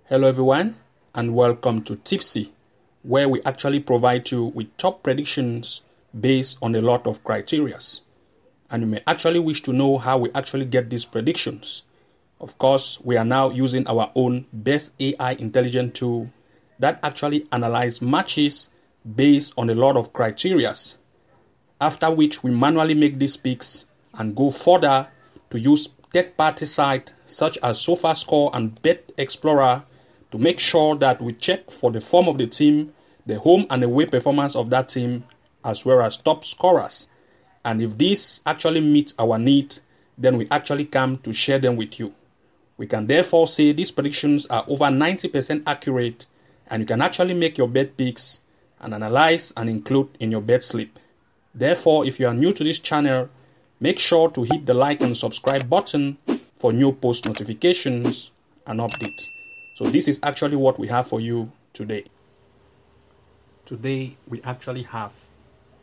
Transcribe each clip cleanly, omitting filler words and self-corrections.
Hello everyone, and welcome to Tipsy, where we actually provide you with top predictions based on a lot of criterias. And you may actually wish to know how we actually get these predictions. Of course, we are now using our own best AI intelligent tool that actually analyzes matches based on a lot of criterias. After which we manually make these picks and go further to use third-party sites such as SofaScore and Bet Explorer to make sure that we check for the form of the team, the home and away performance of that team, as well as top scorers. And if this actually meets our need, then we actually come to share them with you. We can therefore say these predictions are over 90% accurate, and you can actually make your bet picks and analyze and include in your bet slip. Therefore, if you are new to this channel, make sure to hit the like and subscribe button for new post notifications and updates. So this is actually what we have for you today. Today, we actually have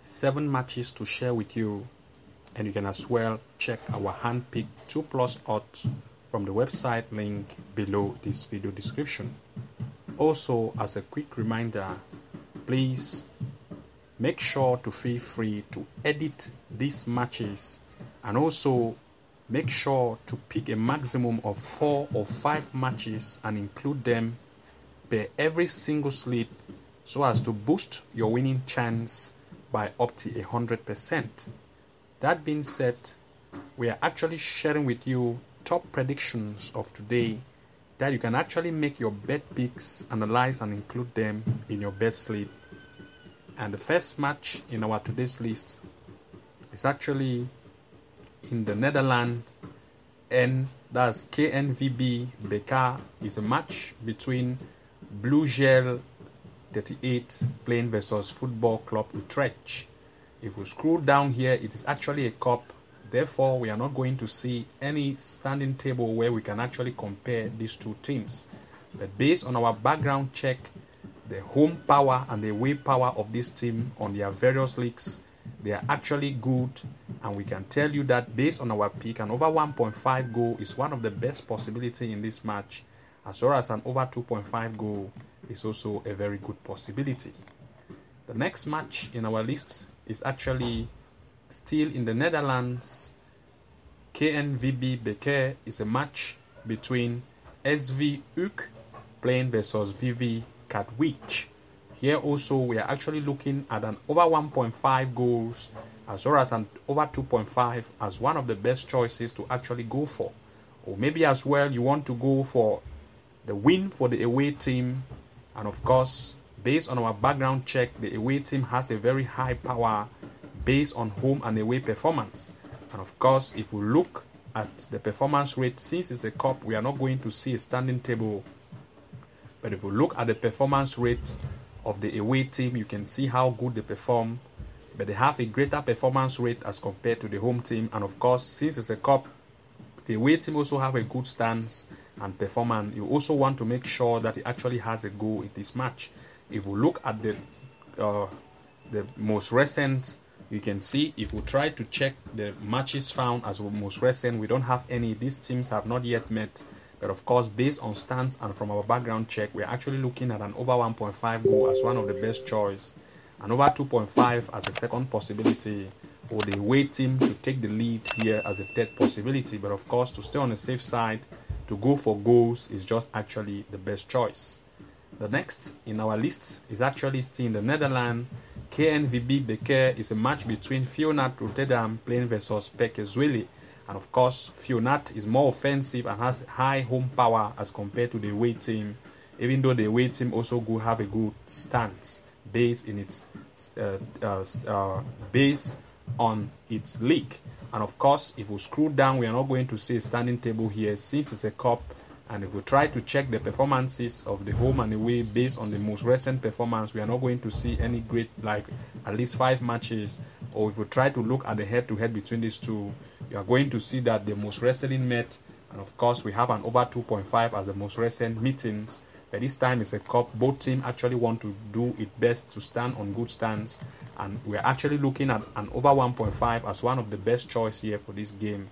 7 matches to share with you, and you can as well check our hand-picked 2+ odds from the website link below this video description. Also, as a quick reminder, please make sure to feel free to edit these matches, and also make sure to pick a maximum of 4 or 5 matches and include them per every single slip so as to boost your winning chance by up to 100%. That being said, we are actually sharing with you top predictions of today that you can actually make your bet picks, analyze and include them in your bet slip. And the first match in our today's list is actually in the Netherlands, and that's KNVB Beker. Is a match between Blue Gel 38 playing versus Football Club Utrecht. If we scroll down here, it is actually a cup. Therefore, we are not going to see any standing table where we can actually compare these two teams. But based on our background check, the home power and the away power of this team on their various leagues, they are actually good, and we can tell you that based on our pick, an over 1.5 goal is one of the best possibility in this match, as well as an over 2.5 goal is also a very good possibility. The next match in our list is actually still in the Netherlands. KNVB Beker is a match between SV Uk playing versus VV Katwijk. Here also we are actually looking at an over 1.5 goals as well as an over 2.5 as one of the best choices to actually go for. Or maybe as well you want to go for the win for the away team, and of course based on our background check, the away team has a very high power based on home and away performance. And of course, if we look at the performance rate, since it's a cup, we are not going to see a standing table. But if we look at the performance rate of the away team, you can see how good they perform. But they have a greater performance rate as compared to the home team. And of course, since it's a cup, the away team also have a good stance and performance. You also want to make sure that it actually has a goal in this match. If we look at the most recent, you can see if we try to check the matches found as most recent, we don't have any. These teams have not yet met. But of course, based on stance and from our background check, we're actually looking at an over 1.5 goal as one of the best choice, and over 2.5 as a second possibility, or the away team to take the lead here as a third possibility. But of course, to stay on the safe side, to go for goals is just actually the best choice. The next in our list is actually still in the Netherlands. KNVB Beker is a match between Feyenoord Rotterdam playing versus PEC Zwolle. And of course, Feyenoord is more offensive and has high home power as compared to the away team, even though the away team also do have a good stance based in its based on its league. And of course, if we scroll down, we are not going to see a standing table here since it's a cup. And if we try to check the performances of the home and away based on the most recent performance, we are not going to see any great, like at least 5 matches. Or if we try to look at the head-to-head between these two, you are going to see that the most recently met, and of course we have an over 2.5 as the most recent meetings. But this time it's a cup. Both teams actually want to do it best to stand on good stance, and we're actually looking at an over 1.5 as one of the best choice here for this game.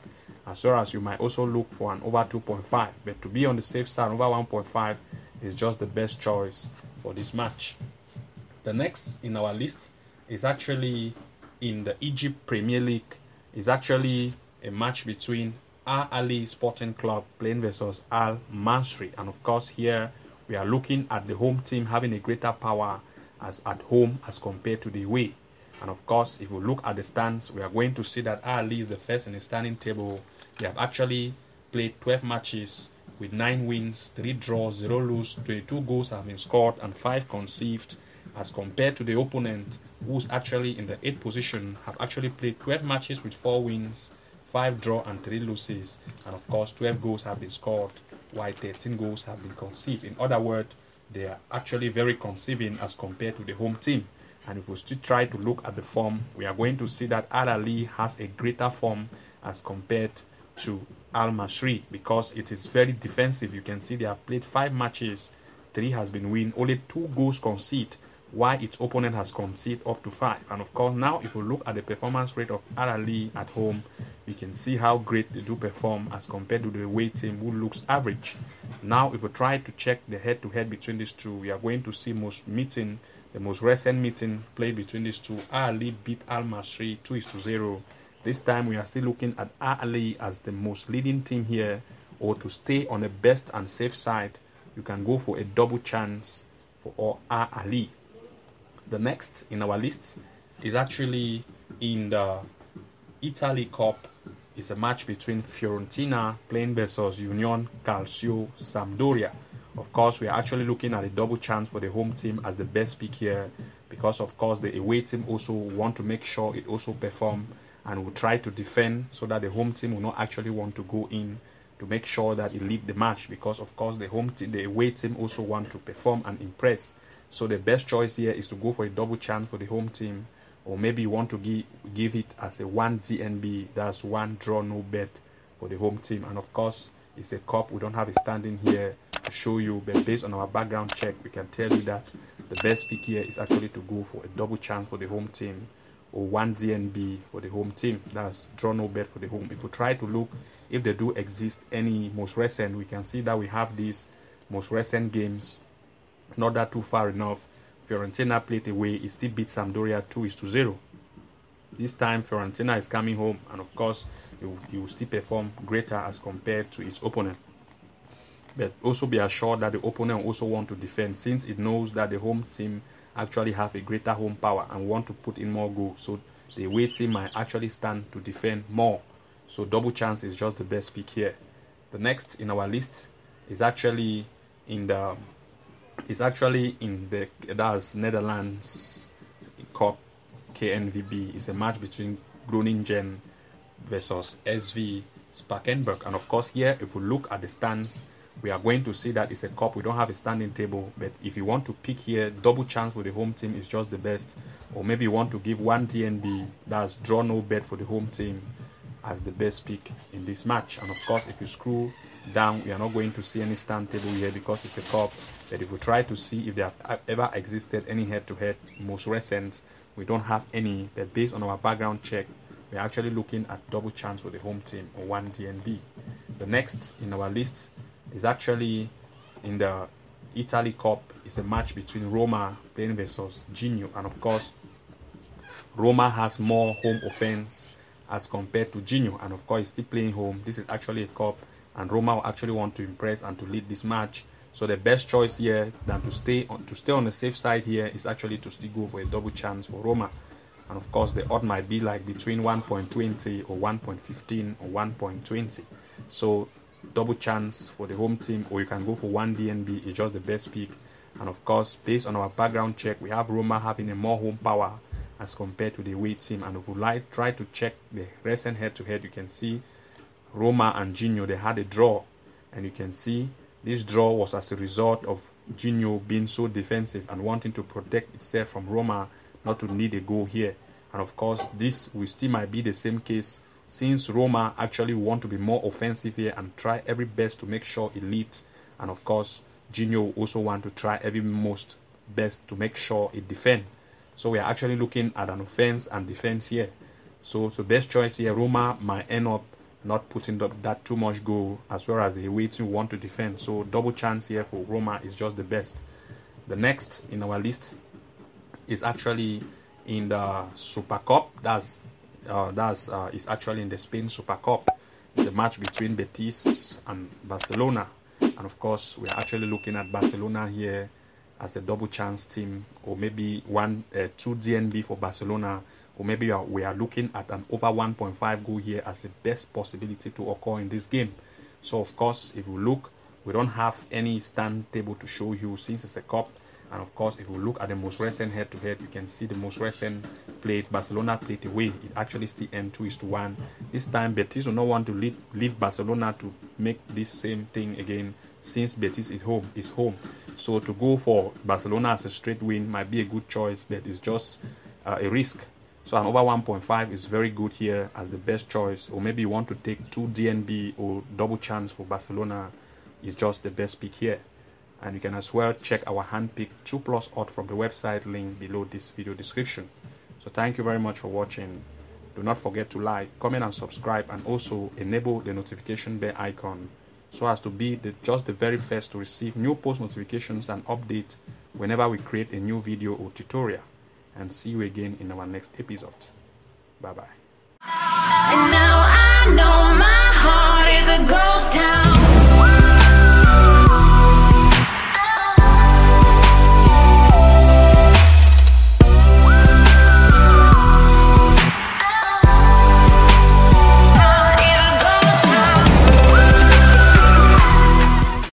as well as you might also look for an over 2.5. But to be on the safe side, over 1.5 is just the best choice for this match. The next in our list is actually in the Egypt Premier League. Is actually a match between Al Ali Sporting Club playing versus Al Masry, and of course here we are looking at the home team having a greater power as at home as compared to the away. And of course, if we look at the stands, we are going to see that Al Ali is the first in the standing table. They have actually played 12 matches with 9 wins, 3 draws, 0 lose, 22 goals have been scored and 5 conceived, as compared to the opponent, who's actually in the 8th position, have actually played 12 matches with 4 wins, 5 draw and 3 losses, and of course 12 goals have been scored while 13 goals have been conceived. In other words, they are actually very conceiving as compared to the home team. And if we still try to look at the form, we are going to see that Al Ali has a greater form as compared to Al Masry, because it is very defensive. You can see they have played 5 matches, 3 has been win, only 2 goals conceded, while its opponent has conceded up to 5. And of course, now if we look at the performance rate of Al Ali at home, you can see how great they do perform as compared to the away team, who looks average. Now if we try to check the head-to-head between these two, we are going to see the most recent meeting played between these two. Al Ali beat Al Masry 2-0. This time we are still looking at Al Ali as the most leading team here, or to stay on the best and safe side, you can go for a double chance for Al Ali. The next in our list is actually in the Italy Cup. It's a match between Fiorentina playing versus Union Calcio Sampdoria. Of course, we are actually looking at a double chance for the home team as the best pick here, because of course the away team also want to make sure it also perform and will try to defend, so that the home team will not actually want to go in to make sure that it lead the match, because of course the away team also want to perform and impress. So the best choice here is to go for a double chance for the home team, or maybe you want to give it as a 1 DNB, that's 1 draw no bet for the home team. And of course it's a cup, we don't have a standing here to show you, but based on our background check we can tell you that the best pick here is actually to go for a double chance for the home team, or 1 DNB for the home team, that's draw no bet for the home. If we try to look if there do exist any most recent, we can see that we have these most recent games not that too far enough. Fiorentina played away, it still beat Sampdoria 2-0. This time Fiorentina is coming home, and of course it will still perform greater as compared to its opponent. But also be assured that the opponent also want to defend, since it knows that the home team actually have a greater home power and want to put in more goals. So the away team might actually stand to defend more. So double chance is just the best pick here. The next in our list is actually in the that's Netherlands Cup KNVB. It's a match between Groningen versus SV Spakenburg. And of course here, if we look at the stands, we are going to see that it's a cup. We don't have a standing table, but if you want to pick here, double chance for the home team is just the best. Or maybe you want to give 1 DNB, that's draw no bet for the home team, as the best pick in this match. And of course, if you scroll down, we are not going to see any stand table here because it's a cup. But if we try to see if there have ever existed any head-to-head most recent, we don't have any. But based on our background check, we're actually looking at double chance for the home team, or 1 DNB. The next in our list is actually in the Italy Cup. It's a match between Roma playing versus Genoa, and of course Roma has more home offense as compared to Genoa, and of course it's still playing home. This is actually a cup, and Roma will actually want to impress and to lead this match. So the best choice here than to stay on the safe side here is actually to still go for a double chance for Roma. And of course the odd might be like between 1.20 or 1.15 or 1.20. So double chance for the home team, or you can go for 1 DNB, is just the best pick. And of course, based on our background check, we have Roma having a more home power as compared to the away team. And if we try to check the recent head-to-head, you can see Roma and Genoa, they had a draw, and you can see this draw was as a result of Genoa being so defensive and wanting to protect itself from Roma not to need a goal here. And of course, this will still might be the same case, since Roma actually want to be more offensive here and try every best to make sure it leads. And of course, Genoa also want to try every most best to make sure it defend. So we are actually looking at an offense and defense here. So the best choice here, Roma might end up not putting up that too much goal, as well as the away team want to defend. So double chance here for Roma is just the best. The next in our list is actually in the Super Cup. That's actually in the Spain Super Cup. It's a match between Betis and Barcelona, and of course we are actually looking at Barcelona here as a double chance team, or maybe 2 DNB for Barcelona, or maybe we are looking at an over 1.5 goal here as the best possibility to occur in this game. So of course, if you look, we don't have any stand table to show you since it's a cup. And of course, if you look at the most recent head-to-head, you can see the most recent played. Barcelona played away. It actually still ended 2-1. This time, Betis will not want to leave Barcelona to make this same thing again, since Betis is home. So to go for Barcelona as a straight win might be a good choice, but it's just a risk. So an over 1.5 is very good here as the best choice. Or maybe you want to take 2 DNB or double chance for Barcelona, is just the best pick here. And you can as well check our hand-picked 2+ odds from the website link below this video description. So thank you very much for watching. Do not forget to like, comment and subscribe, and also enable the notification bell icon so as to be just the very first to receive new post notifications and updates whenever we create a new video or tutorial. And see you again in our next episode. Bye bye. And now I know my heart is a ghost town.